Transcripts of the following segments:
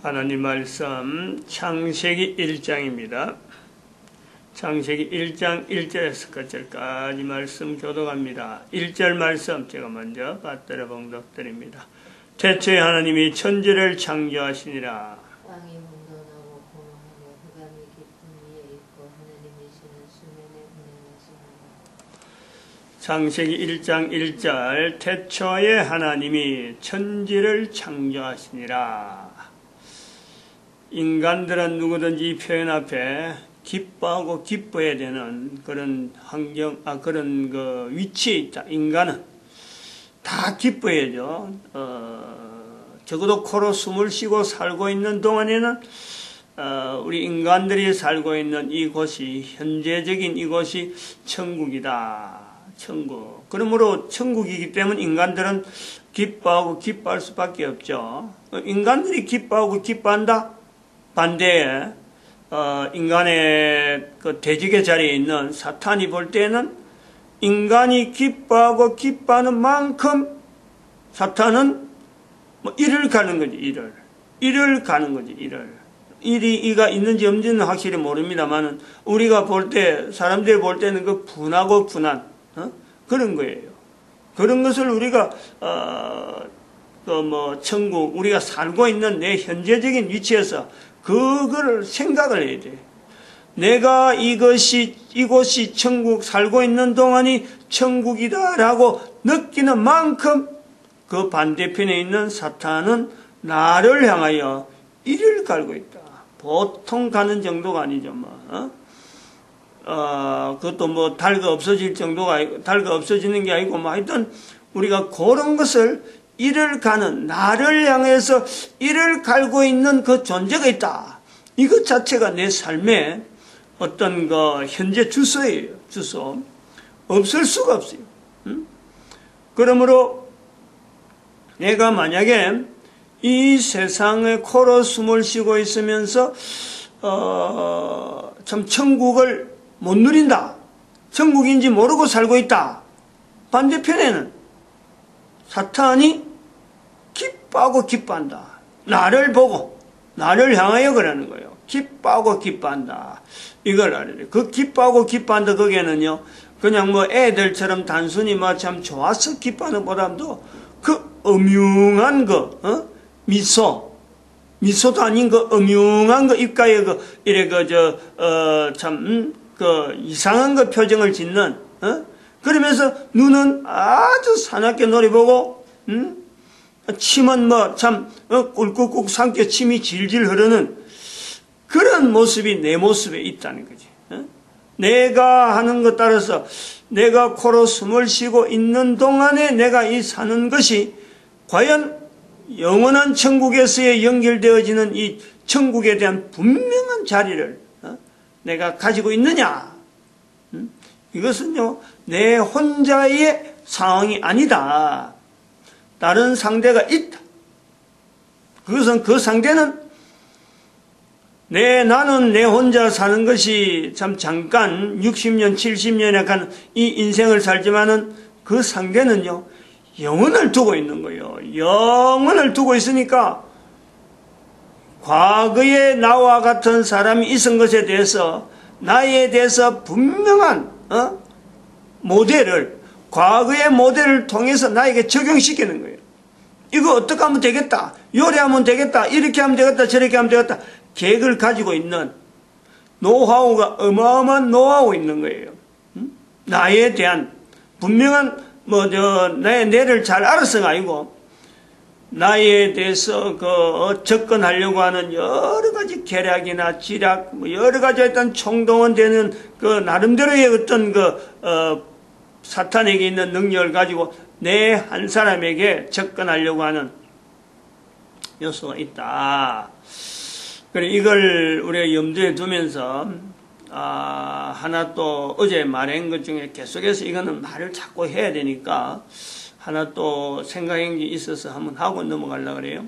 하나님 말씀 창세기 1장입니다. 창세기 1장 1절에서 끝절까지 말씀 교독합니다. 1절 말씀 제가 먼저 받들어 봉독드립니다. 태초에 하나님이 천지를 창조하시니라. 땅이 혼돈하고 공허하며 흑암이 깊은 위에 있고 하나님이시는 수면에 운행하시니라. 창세기 1장 1절 태초에 하나님이 천지를 창조하시니라. 인간들은 누구든지 이 표현 앞에 기뻐하고 기뻐해야 되는 그런 환경, 그런 그 위치에 있다. 인간은 다 기뻐해야죠. 적어도 코로 숨을 쉬고 살고 있는 동안에는 우리 인간들이 살고 있는 이곳이 현재적인 이곳이 천국이다. 천국. 그러므로 천국이기 때문에 인간들은 기뻐하고 기뻐할 수밖에 없죠. 인간들이 기뻐하고 기뻐한다. 반대에 인간의 그 대적의 자리에 있는 사탄이 볼 때는 인간이 기뻐하고 기뻐하는 만큼 사탄은 뭐 일을 가는 거지. 일을 가는 거지. 이가 있는지 없는지는 확실히 모릅니다만은 우리가 볼 때 사람들이 볼 때는 그 분하고 분한 그런 거예요. 그런 것을 우리가 천국 우리가 살고 있는 내 현재적인 위치에서 그거를 생각을 해야 돼. 내가 이곳이 천국 살고 있는 동안이 천국이다라고 느끼는 만큼 그 반대편에 있는 사탄은 나를 향하여 이를 갈고 있다. 보통 가는 정도가 아니죠. 그것도 달가 없어질 정도가 아니고, 달가 없어지는 게 아니고, 하여튼 우리가 그런 것을 이를 가는, 나를 향해서 이를 갈고 있는 그 존재가 있다. 이것 자체가 내 삶의 어떤 그 현재 주소예요. 주소. 없을 수가 없어요. 그러므로 내가 만약에 이 세상의 코로 숨을 쉬고 있으면서 참 천국을 못 누린다. 천국인지 모르고 살고 있다. 반대편에는 사탄이 기뻐하고 기뻐한다. 나를 보고 나를 향하여 그러는 거예요. 기뻐하고 기뻐한다. 이걸 알아야 돼요. 그 기뻐하고 기뻐한다 거기에는요. 그냥 애들처럼 단순히 참 좋아서 기뻐하는 보다도 그 음흉한 미소도 아닌 그 음흉한 입가에 이상한 표정을 짓는, 그러면서 눈은 아주 사납게 노려보고, 침은 꿀꿀꿀 삼켜 침이 질질 흐르는 그런 모습이 내 모습에 있다는 거지. 내가 하는 것 따라서 내가 코로 숨을 쉬고 있는 동안에 내가 이 사는 것이 과연 영원한 천국에서의 연결되어지는 이 천국에 대한 분명한 자리를 내가 가지고 있느냐? 이것은요, 내 혼자의 상황이 아니다. 다른 상대가 있다. 그것은 그 상대는 나는 내 혼자 사는 것이 참 잠깐 60년, 70년 약간 이 인생을 살지만은 그 상대는요, 영혼을 두고 있는 거예요. 영혼을 두고 있으니까 과거에 나와 같은 사람이 있은 것에 대해서 나에 대해서 분명한 모델을 과거의 모델을 통해서 나에게 적용시키는 거예요. 이거 어떻게 하면 되겠다. 요리하면 되겠다. 이렇게 하면 되겠다. 저렇게 하면 되겠다. 계획을 가지고 있는 노하우가 어마어마한 노하우 있는 거예요. 나에 대한 분명한 내를 잘 알아서가 아니고 나에 대해서 접근하려고 하는 여러 가지 계략이나 지략, 여러 가지 일단 총동원되는 나름대로의 어떤 사탄에게 있는 능력을 가지고 내 한 사람에게 접근하려고 하는 요소가 있다. 그래, 이걸 우리가 염두에 두면서, 하나 또 어제 말한 것 중에 계속해서 이거는 말을 자꾸 해야 되니까, 하나 또 생각한 게 있어서 한번 하고 넘어가려고 그래요.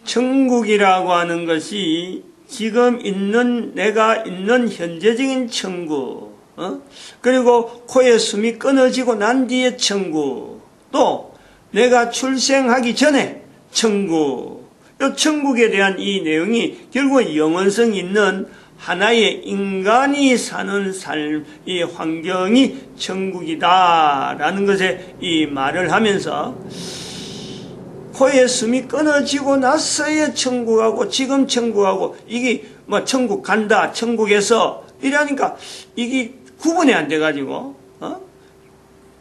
천국이라고 하는 것이 지금 내가 있는 현재적인 천국, 그리고 코에 숨이 끊어지고 난 뒤에 천국, 또 내가 출생하기 전에 천국, 또 천국에 대한 이 내용이 결국 영원성 있는 하나의 인간이 사는 삶의 환경이 천국이다라는 것에 이 말을 하면서 코에 숨이 끊어지고 나서야 천국하고 지금 천국하고 이게 뭐 천국 간다 천국에서 이러니까 이게 구분이 안 돼가지고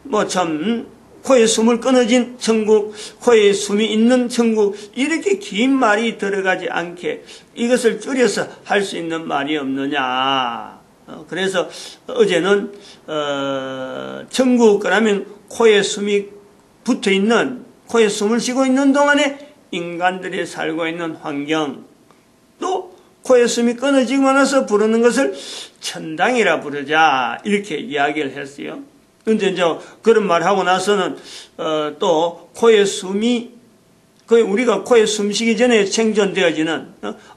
뭐 참 코에 숨을 끊어진 천국, 코에 숨이 있는 천국 이렇게 긴 말이 들어가지 않게 이것을 줄여서 할 수 있는 말이 없느냐. 그래서 어제는 천국 그러면 코에 숨이 붙어 있는 코에 숨을 쉬고 있는 동안에 인간들이 살고 있는 환경 또 코에 숨이 끊어지고 나서 부르는 것을 천당이라 부르자 이렇게 이야기를 했어요. 근데 이제 그런 말 하고 나서는 또 코에 숨이 우리가 코에 숨쉬기 전에 생존되어지는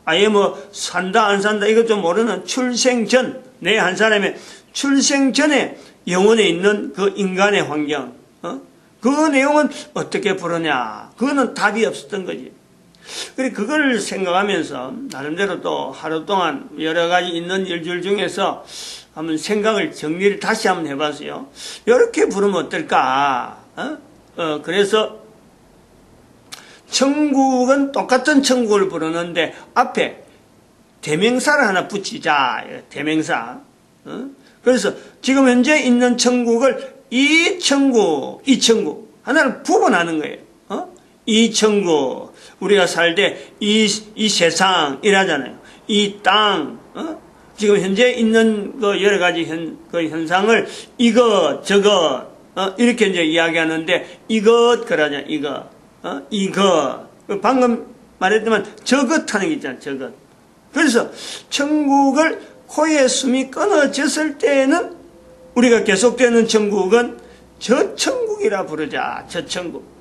아예 뭐 산다 안 산다 이것 좀 모르는 출생 전 내 한 사람의 출생 전에 영혼에 있는 그 인간의 환경 그 내용은 어떻게 부르냐 그거는 답이 없었던 거지. 그래 그걸 생각하면서 나름대로 또 하루 동안 여러 가지 있는 일들 중에서 한번 생각을 정리를 다시 한번 해봤어요. 이렇게 부르면 어떨까? 그래서 천국은 똑같은 천국을 부르는데 앞에 대명사를 하나 붙이자. 대명사. 그래서 지금 현재 있는 천국을 이 천국 하나를 구분하는 거예요. 이 천국 우리가 살때 이 세상 이라잖아요. 이 땅 지금 현재 있는 그 여러 가지 현상을 이것 저것 이렇게 이제 이야기하는데 이것 그러냐 이것 이것 방금 말했지만 저것 하는 게 있잖아 저것. 그래서 천국을 코에 숨이 끊어졌을 때는 우리가 계속되는 천국은 저 천국이라 부르자. 저 천국.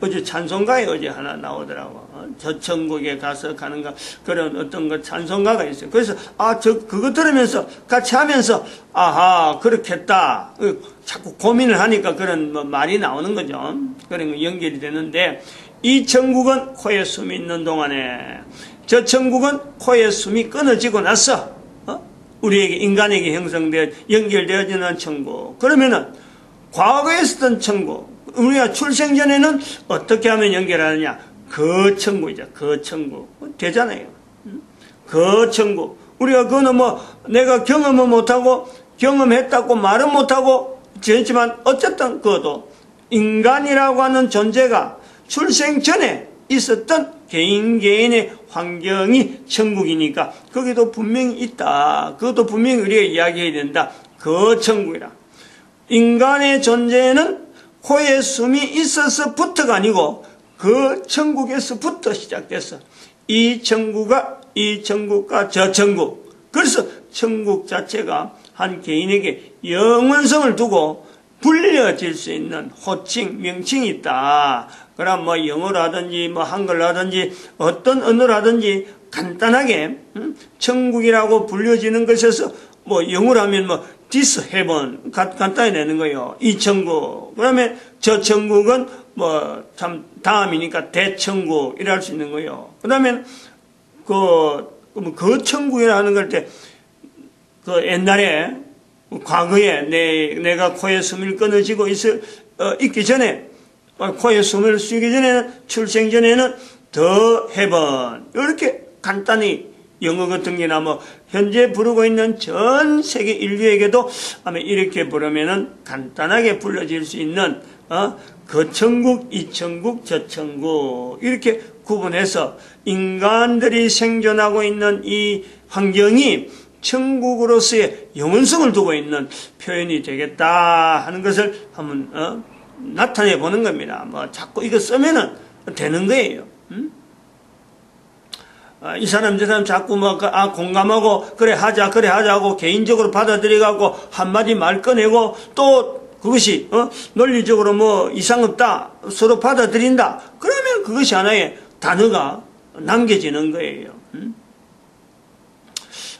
어제 찬송가에 어제 하나 나오더라고. 저 천국에 가서 가는가 그런 어떤 그 찬송가가 있어요. 그래서 그거 들으면서 같이 하면서 아하 그렇겠다. 자꾸 고민을 하니까 그런 뭐 말이 나오는 거죠. 그런 거 연결이 되는데 이 천국은 코에 숨이 있는 동안에 저 천국은 코에 숨이 끊어지고 나서 우리에게 인간에게 형성되어 연결되어지는 천국. 그러면은 과거에 있었던 천국 우리가 출생 전에는 어떻게 하면 연결하느냐? 그 천국이죠. 그 천국. 되잖아요. 그 천국. 우리가 그거는 뭐, 내가 경험은 못하고, 경험했다고 말은 못하고, 지냈지만, 어쨌든 그것도 인간이라고 하는 존재가 출생 전에 있었던 개인의 환경이 천국이니까, 거기도 분명히 있다. 그것도 분명히 우리가 이야기해야 된다. 그 천국이라. 인간의 존재는 코에 숨이 있어서부터가 아니고 그 천국에서부터 시작됐어. 이 천국과 저 천국. 그래서 천국 자체가 한 개인에게 영원성을 두고 불려질 수 있는 호칭, 명칭이 있다. 그럼 뭐 영어라든지 뭐 한글라든지 어떤 언어라든지 간단하게 천국이라고 불려지는 것에서 뭐 영어로 하면 뭐 this heaven 간단히 내는 거예요. 이 천국. 그다음에 저 천국은 뭐 참 다음이니까 대천국 이랄 수 있는 거예요. 그다음에 그 천국이라는 걸 때 그 옛날에 과거에 내가 코에 숨을 끊어지고 있기 전에 코에 숨을 쉬기 전에는 출생 전에는 the heaven 이렇게 간단히 영어 같은 게나 뭐 현재 부르고 있는 전 세계 인류에게도 아마 이렇게 부르면은 간단하게 불러질 수 있는 그 천국, 이 천국, 저 천국 이렇게 구분해서 인간들이 생존하고 있는 이 환경이 천국으로서의 영원성을 두고 있는 표현이 되겠다 하는 것을 한번 나타내 보는 겁니다. 뭐 자꾸 이거 쓰면은 되는 거예요. 이 사람 저 사람 자꾸 공감하고 그래 하자고 개인적으로 받아들여가고 한마디 말 꺼내고 또 그것이 논리적으로 뭐 이상 없다 서로 받아들인다 그러면 그것이 하나의 단어가 남겨지는 거예요.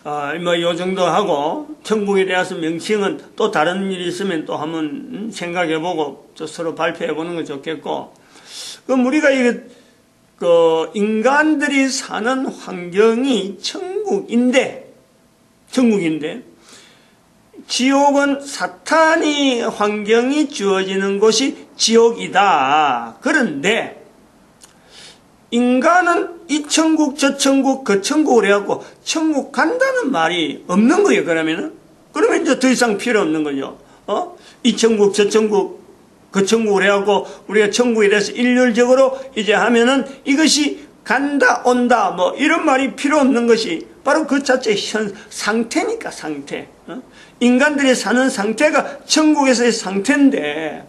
뭐 요 정도 하고 천국에 대해서 명칭은 또 다른 일이 있으면 또 한번 생각해보고 또 서로 발표해보는 건 좋겠고 그럼 우리가 이게 인간들이 사는 환경이 천국인데, 지옥은 사탄이 환경이 주어지는 곳이 지옥이다. 그런데 인간은 이 천국, 저 천국, 그 천국을 해갖고 천국 간다는 말이 없는 거예요. 그러면 이제 더 이상 필요 없는 거죠. 이 천국, 저 천국, 그 천국을 해갖고 우리가 천국에 대해서 일률적으로 이제 하면은 이것이 간다, 온다, 뭐 이런 말이 필요 없는 것이 바로 그 자체의 상태니까, 상태. 인간들이 사는 상태가 천국에서의 상태인데,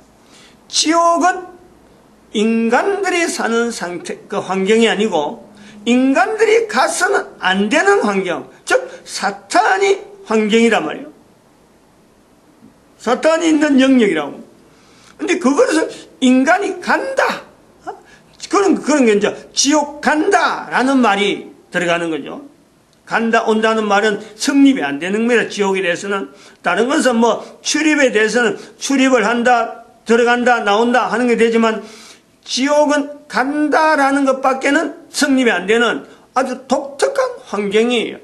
지옥은 인간들이 사는 상태, 그 환경이 아니고, 인간들이 가서는 안 되는 환경, 즉, 사탄이 환경이란 말이에요. 사탄이 있는 영역이라고. 근데 그것을 인간이 간다. 그런 게 이제 지옥 간다라는 말이 들어가는 거죠. 간다, 온다는 말은 성립이 안 되는 겁니다. 지옥에 대해서는. 다른 것은 뭐 출입에 대해서는 출입을 한다, 들어간다, 나온다 하는 게 되지만 지옥은 간다라는 것밖에는 성립이 안 되는 아주 독특한 환경이에요.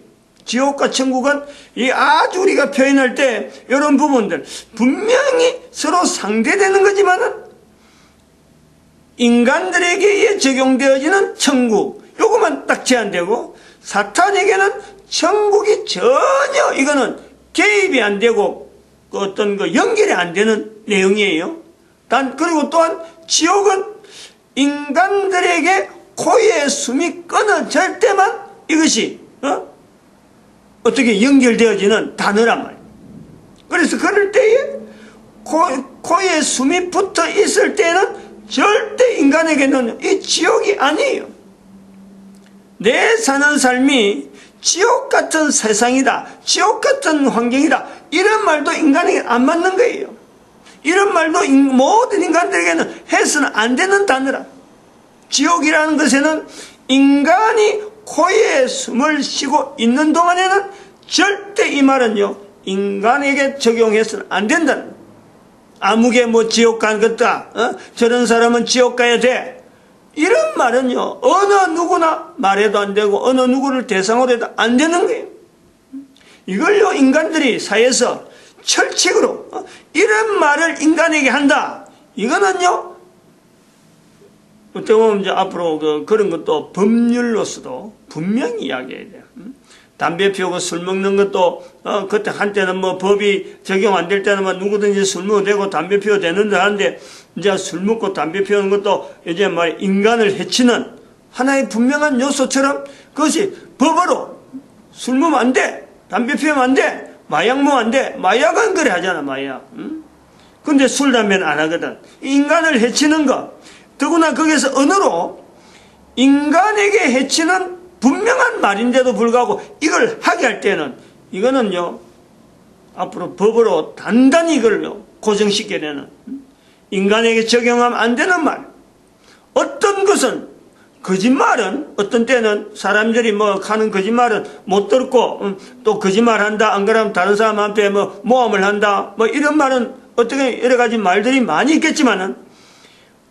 지옥과 천국은 이 아주 우리가 표현할 때 이런 부분들 분명히 서로 상대되는 거지만은 인간들에게 적용되어지는 천국 요것만 딱 제한되고 사탄에게는 천국이 전혀 이거는 개입이 안 되고 어떤 그 연결이 안 되는 내용이에요. 그리고 또한 지옥은 인간들에게 코에 숨이 끊어질 때만 이것이 어떻게 연결되어지는 단어란 말이에요. 그래서 그럴 때에 코에 숨이 붙어 있을 때는 절대 인간에게는 이 지옥이 아니에요. 내 사는 삶이 지옥 같은 세상이다, 지옥 같은 환경이다, 이런 말도 인간에게 안 맞는 거예요. 이런 말도 모든 인간들에게는 해서는 안 되는 단어라. 지옥이라는 것에는 인간이 코에 숨을 쉬고 있는 동안에는 절대 이 말은요, 인간에게 적용해서는 안 된다는 거예요. 아무개 뭐 지옥 간 것다, 저런 사람은 지옥 가야 돼. 이런 말은요, 어느 누구나 말해도 안 되고, 어느 누구를 대상으로 해도 안 되는 거예요. 이걸요, 인간들이 사회에서 철칙으로, 이런 말을 인간에게 한다. 이거는요, 어떻게 보면 이제 앞으로 그런 것도 법률로서도 분명히 이야기해야 돼요. 담배 피우고 술 먹는 것도, 그때 한때는 뭐 법이 적용 안 될 때는 뭐 누구든지 술 먹어도 되고 담배 피워도 되는데 하는데, 이제 술 먹고 담배 피우는 것도 이제 말 인간을 해치는 하나의 분명한 요소처럼 그것이 법으로 술 먹으면 안 돼. 담배 피우면 안 돼. 마약 먹으면 안 돼. 마약은 그래 하잖아, 마약. 근데 술, 담배는 안 하거든. 인간을 해치는 것. 더구나 거기에서 언어로 인간에게 해치는 분명한 말인데도 불구하고 이걸 하게 할 때는 이거는요, 앞으로 법으로 단단히 이걸요, 고정시켜야 되는, 인간에게 적용하면 안 되는 말. 어떤 것은, 거짓말은, 어떤 때는 사람들이 뭐 하는 거짓말은 못 듣고, 또 거짓말 한다, 안 그러면 다른 사람한테 뭐 모함을 한다, 뭐 이런 말은 어떻게 여러 가지 말들이 많이 있겠지만은,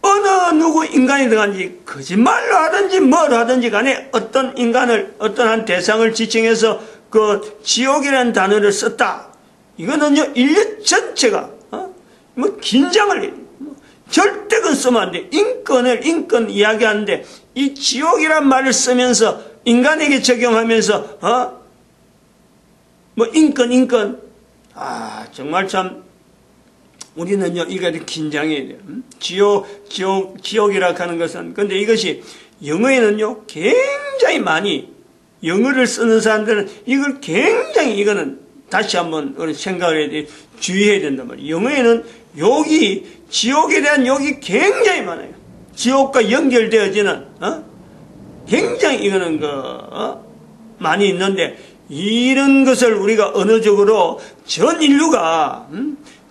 어느 누구 인간이 들어간지 거짓말로 하든지 뭘 하든지 간에 어떤 인간을, 어떤 한 대상을 지칭해서 그 지옥이라는 단어를 썼다. 이거는요, 인류 전체가, 뭐 긴장을 해요. 절대 그건 쓰면 안 돼. 인권 이야기하는데, 이 지옥이란 말을 쓰면서, 인간에게 적용하면서, 뭐, 인권. 정말 참, 우리는요, 이거 긴장해야 돼요. 지옥이라 하는 것은, 근데 이것이, 영어에는요, 굉장히 많이, 영어를 쓰는 사람들은 이걸 굉장히, 이거는 다시 한번 생각을 해야 돼. 주의해야 된단 말이에요. 영어에는 욕이, 지옥에 대한 욕이 굉장히 많아요. 지옥과 연결되어지는, 굉장히 이거는 많이 있는데, 이런 것을 우리가 언어적으로 전 인류가,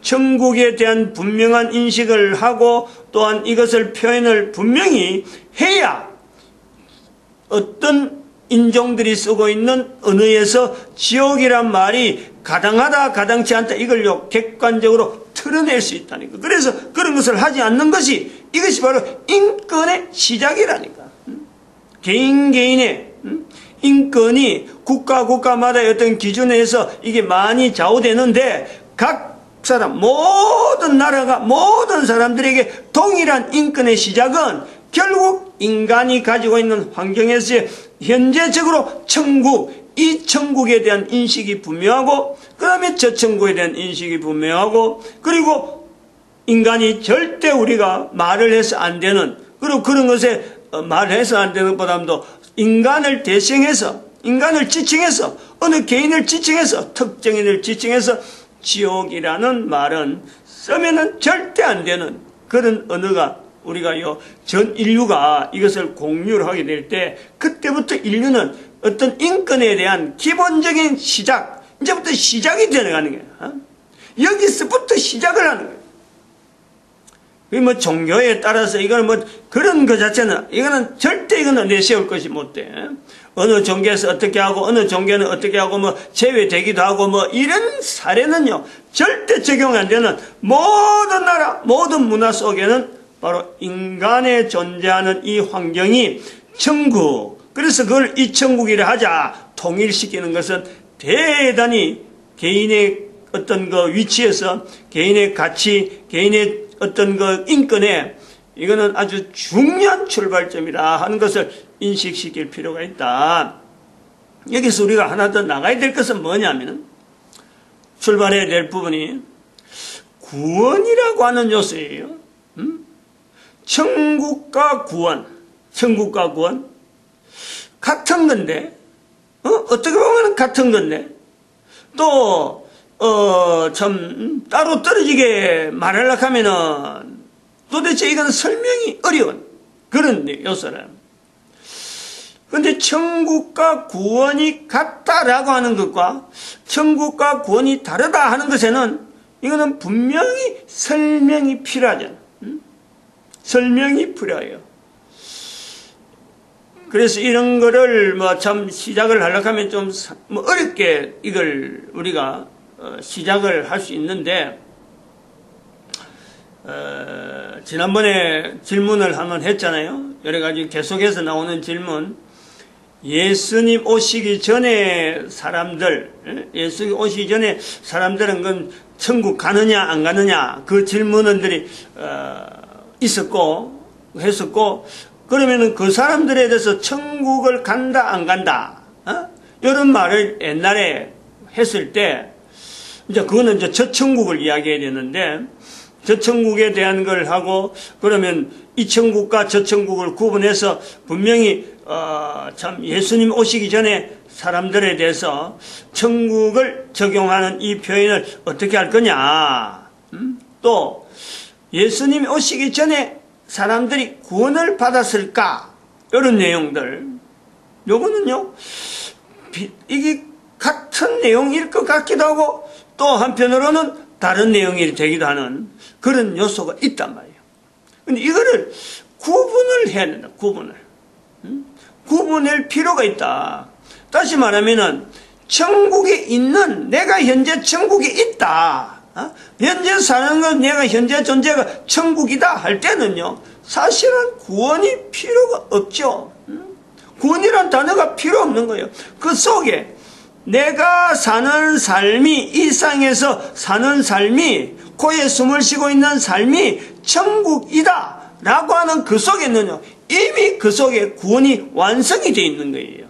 천국에 대한 분명한 인식을 하고 또한 이것을 표현을 분명히 해야 어떤 인종들이 쓰고 있는 언어에서 지옥이란 말이 가당하다, 가당치 않다, 이걸요, 객관적으로 틀어낼 수 있다니까. 그래서 그런 것을 하지 않는 것이, 이것이 바로 인권의 시작이라니까. 개인의 인권이 국가마다의 어떤 기준에서 이게 많이 좌우되는데 각 사람, 모든 나라가 모든 사람들에게 동일한 인권의 시작은 결국 인간이 가지고 있는 환경에서의 현재적으로 천국, 이 천국에 대한 인식이 분명하고 그 다음에 저 천국에 대한 인식이 분명하고 그리고 인간이 절대 우리가 말을 해서 안 되는 그리고 그런 것에 말해서 안 되는 것보다도 인간을 대칭해서 인간을 지칭해서 어느 개인을 지칭해서 특정인을 지칭해서 지옥이라는 말은 쓰면은 절대 안 되는 그런 언어가 우리가 전 인류가 이것을 공유를 하게 될 때 그때부터 인류는 어떤 인권에 대한 기본적인 시작 이제부터 시작이 되어가는 거예요. 여기서부터 시작을 하는 거예요. 뭐 종교에 따라서 이거는 뭐 그런 것 자체는 이거는 절대 이거는 내세울 것이 못 돼. 어느 종교에서 어떻게 하고 어느 종교는 어떻게 하고 뭐 제외되기도 하고 뭐 이런 사례는요 절대 적용 안 되는 모든 나라 모든 문화 속에는 바로 인간의 존재하는 이 환경이 천국 그래서 그걸 이 천국이라 하자 통일시키는 것은 대단히 개인의 어떤 그 위치에서 개인의 가치 개인의 어떤 그 인권에 이거는 아주 중요한 출발점이라 하는 것을 인식시킬 필요가 있다. 여기서 우리가 하나 더 나가야 될 것은 뭐냐면은 출발해야 될 부분이 구원이라고 하는 요소예요. 천국과 구원 같은 건데 어떻게 보면 같은 건데 또 참 따로 떨어지게 말하려고 하면은 도대체 이건 설명이 어려운 그런 요소라. 그런데 천국과 구원이 같다라고 하는 것과 천국과 구원이 다르다 하는 것에는 이거는 분명히 설명이 필요하잖아. 설명이 필요해요. 그래서 이런 거를 뭐 참 시작을 하려고 하면 좀 뭐 어렵게 이걸 우리가 시작을 할 수 있는데 지난번에 질문을 한번 했잖아요. 여러 가지 계속해서 나오는 질문. 예수님 오시기 전에 사람들, 예수님 오시기 전에 사람들은 그건 천국 가느냐 안 가느냐 그 질문들이 있었고 했었고 그러면은 그 사람들에 대해서 천국을 간다 안 간다 이런 말을 옛날에 했을 때 이제 그거는 이제 저 천국을 이야기해야 되는데 저 천국에 대한 걸 하고 그러면 이 천국과 저 천국을 구분해서 분명히 참 예수님 오시기 전에 사람들에 대해서 천국을 적용하는 이 표현을 어떻게 할 거냐 또 예수님 오시기 전에 사람들이 구원을 받았을까 이런 내용들 요거는요 이게 같은 내용일 것 같기도 하고 또 한편으로는 다른 내용이 되기도 하는 그런 요소가 있단 말이에요. 근데 이거를 구분을 해야 된다. 구분할 필요가 있다. 다시 말하면은 천국에 있는 내가 현재 천국에 있다. 현재 사는 건 내가 현재 존재가 천국이다 할 때는요 사실은 구원이 필요가 없죠. 구원이란 단어가 필요 없는 거예요. 그 속에 내가 사는 삶이 이 땅에서 사는 삶이 코에 숨을 쉬고 있는 삶이 천국이다 라고 하는 그 속에는요 이미 그 속에 구원이 완성이 되어 있는 거예요.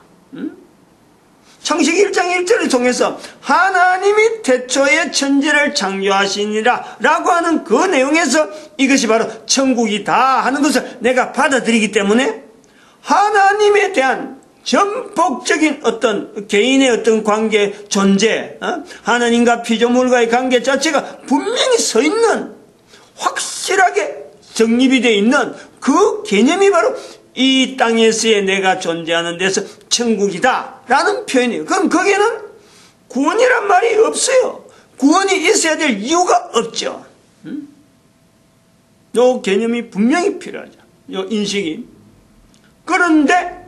창세기 1장 1절을 통해서 하나님이 태초에 천지를 창조하시니라 라고 하는 그 내용에서 이것이 바로 천국이다 하는 것을 내가 받아들이기 때문에 하나님에 대한 전폭적인 어떤 개인의 어떤 관계 존재 하나님과 피조물과의 관계 자체가 분명히 서 있는 확실하게 정립이 되어 있는 그 개념이 바로 이 땅에서의 내가 존재하는 데서 천국이다 라는 표현이에요. 그럼 거기에는 구원이란 말이 없어요. 구원이 있어야 될 이유가 없죠. 요 개념이 분명히 필요하죠. 요 인식이. 그런데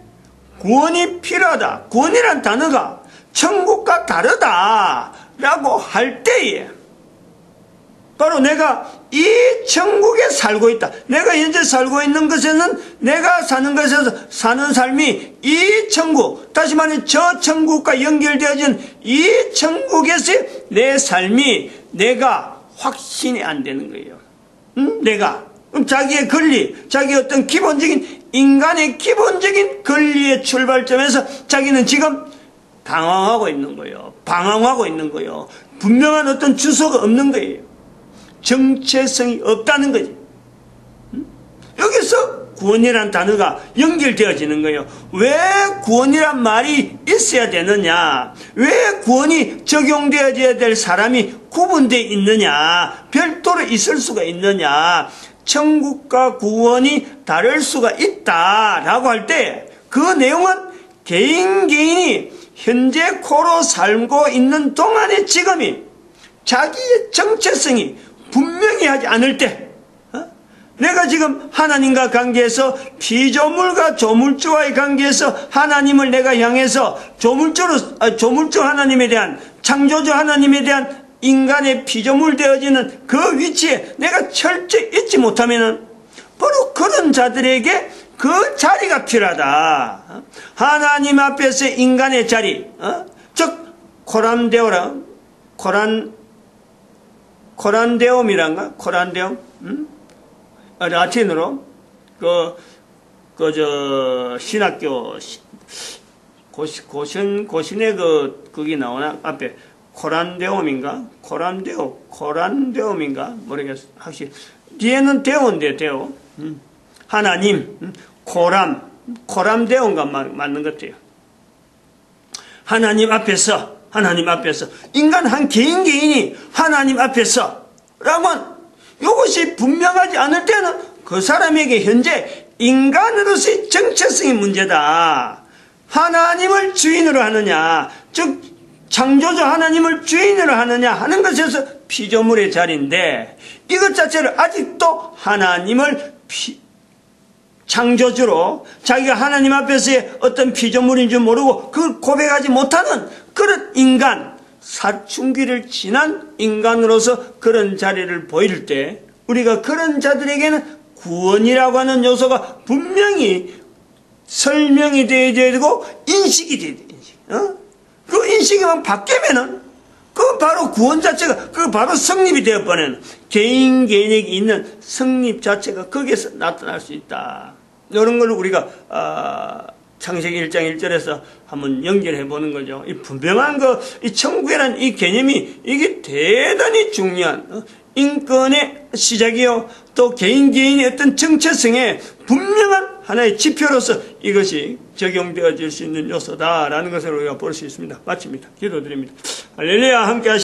구원이 필요하다. 구원이란 단어가 천국과 다르다 라고 할 때에 바로 내가 이 천국에 살고 있다. 내가 현재 살고 있는 것에는 내가 사는 것에서 사는 삶이 이 천국, 다시 말해 저 천국과 연결되어진 이 천국에서의 내 삶이 내가 확신이 안 되는 거예요. 내가. 그럼 자기의 권리, 자기의 어떤 기본적인, 인간의 기본적인 권리의 출발점에서 자기는 지금 방황하고 있는 거예요. 방황하고 있는 거예요. 분명한 어떤 주소가 없는 거예요. 정체성이 없다는 거지. 여기서 구원이란 단어가 연결되어지는 거예요. 왜 구원이란 말이 있어야 되느냐? 왜 구원이 적용되어져야 될 사람이 구분되어 있느냐? 별도로 있을 수가 있느냐? 천국과 구원이 다를 수가 있다라고 할 때 그 내용은 개인이 현재 코로 살고 있는 동안의 지금이 자기의 정체성이 분명히 하지 않을 때, 내가 지금 하나님과 관계에서 피조물과 조물주와의 관계에서 하나님을 내가 향해서 조물주 하나님에 대한, 창조주 하나님에 대한 인간의 피조물 되어지는 그 위치에 내가 철저히 있지 못하면은 바로 그런 자들에게 그 자리가 필요하다. 하나님 앞에서 인간의 자리, 즉 코란데오라, 코란데움이란가? 코란데움? 라틴으로 신학교 고신의 그게 나오나 앞에 코란데움인가? 코란데움인가? 모르겠어. 확실히 뒤에는 데오인데 데오. 하나님, 코람데온가 맞는 것 같아요. 하나님 앞에서 인간 한 개인이 하나님 앞에서 라면 이것이 분명하지 않을 때는 그 사람에게 현재 인간으로서의 정체성이 문제다. 하나님을 주인으로 하느냐, 즉 창조주 하나님을 주인으로 하느냐 하는 것에서 피조물의 자리인데, 이것 자체를 아직도 하나님을 창조주로 자기가 하나님 앞에서의 어떤 피조물인 줄 모르고 그걸 고백하지 못하는 그런 인간, 사춘기를 지난 인간으로서 그런 자리를 보일 때 우리가 그런 자들에게는 구원이라고 하는 요소가 분명히 설명이 되어야 되고 인식이 되어야 돼. 그 인식이만 바뀌면은 그 바로 구원 자체가 그 바로 성립이 되어버리는, 개인에게 있는 성립 자체가 거기에서 나타날 수 있다. 이런 걸 우리가 창세기 1장 1절에서 한번 연결해 보는 거죠. 이 분명한 이 천국이라는 이 개념이 이게 대단히 중요한 인권의 시작이요, 또 개인의 어떤 정체성에 분명한 하나의 지표로서 이것이 적용되어질 수 있는 요소다라는 것을 우리가 볼 수 있습니다. 마칩니다. 기도드립니다. 할렐루야. 함께 하시죠.